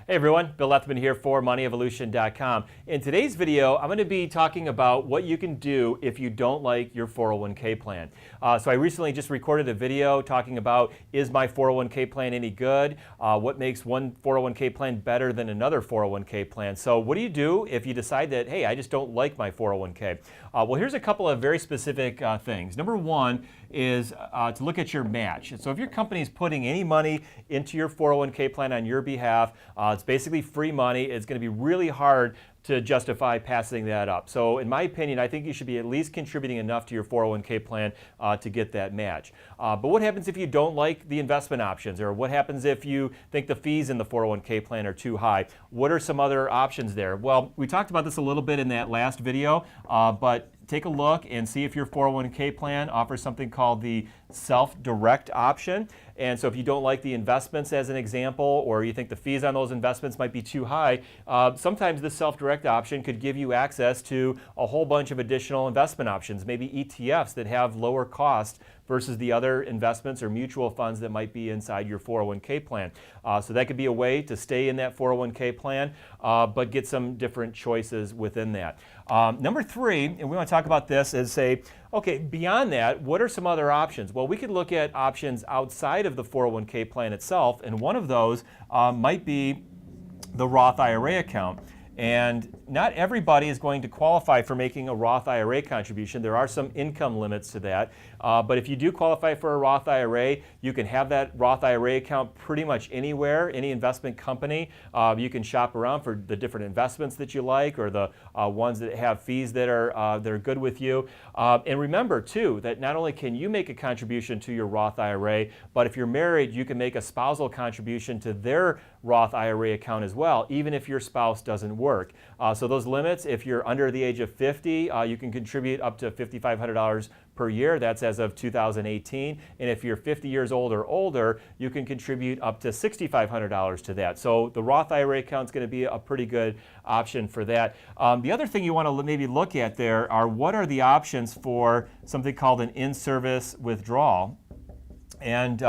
Hey everyone, Bill Lethman here for MoneyEvolution.com. In today's video, I'm going to be talking about what you can do if you don't like your 401k plan. So I recently just recorded a video talking about, is my 401k plan any good? What makes one 401k plan better than another 401k plan? So what do you do if you decide that, hey, I just don't like my 401k? Well, here's a couple of very specific things. Number one is to look at your match. So if your company is putting any money into your 401k plan on your behalf, it's basically free money. It's going to be really hard to justify passing that up. So in my opinion, I think you should be at least contributing enough to your 401k plan to get that match. But what happens if you don't like the investment options? Or what happens if you think the fees in the 401k plan are too high? What are some other options there? Well, we talked about this a little bit in that last video, but take a look and see if your 401k plan offers something called the SelfDirect option. And so if you don't like the investments as an example, or you think the fees on those investments might be too high, sometimes the SelfDirect option could give you access to a whole bunch of additional investment options, maybe ETFs that have lower cost versus the other investments or mutual funds that might be inside your 401k plan. So that could be a way to stay in that 401k plan, but get some different choices within that. Number three, and we want to talk about this, is say, okay, beyond that, what are some other options? Well, we could look at options outside of the 401k plan itself, and one of those might be the Roth IRA account. And not everybody is going to qualify for making a Roth IRA contribution. There are some income limits to that. But if you do qualify for a Roth IRA, you can have that Roth IRA account pretty much anywhere, any investment company. You can shop around for the different investments that you like, or the ones that have fees that are good with you. And remember, too, that not only can you make a contribution to your Roth IRA, but if you're married, you can make a spousal contribution to their Roth IRA account as well, even if your spouse doesn't work. So those limits, if you're under the age of 50, you can contribute up to $5,500 per year. That's as of 2018. And if you're 50 years old or older, you can contribute up to $6,500 to that. So the Roth IRA account is going to be a pretty good option for that. The other thing you want to maybe look at there are, what are the options for something called an in-service withdrawal? And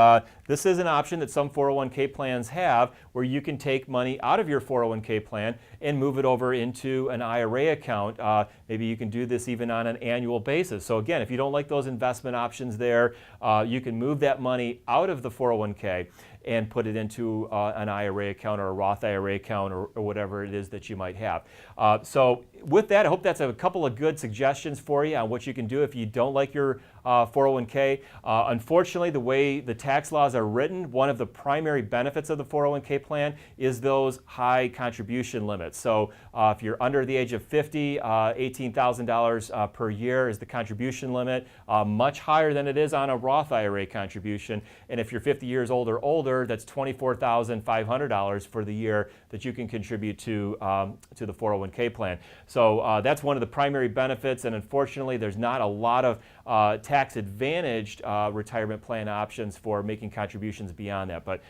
this is an option that some 401k plans have, where you can take money out of your 401k plan and move it over into an IRA account. Maybe you can do this even on an annual basis. So again, if you don't like those investment options there, you can move that money out of the 401k and put it into an IRA account or a Roth IRA account, or whatever it is that you might have. So with that, I hope that's a couple of good suggestions for you on what you can do if you don't like your 401k. Unfortunately, the way the tax laws are written, one of the primary benefits of the 401k plan is those high contribution limits. So if you're under the age of 50, $18,000 per year is the contribution limit, much higher than it is on a Roth IRA contribution. And if you're 50 years old or older, that's $24,500 for the year that you can contribute to the 401k plan. So that's one of the primary benefits, and unfortunately there's not a lot of tax-advantaged retirement plan options for making contributions beyond that. But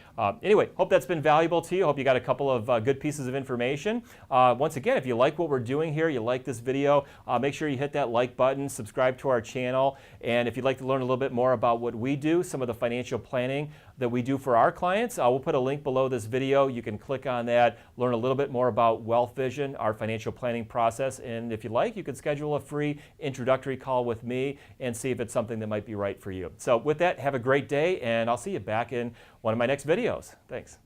anyway, hope that's been valuable to you. Hope you got a couple of good pieces of information. Once again, if you like what we're doing here, you like this video, make sure you hit that like button, subscribe to our channel, and if you'd like to learn a little bit more about what we do, some of the financial planning that we do for our clients, we'll put a link below this video. You can click on that, learn a little bit more about Wealth Vision, our financial planning process, and if you like, you can schedule a free introductory call with me and see if it's something that might be right for you. So with that, have a great day, and I'll see you back in one of my next videos. Thanks.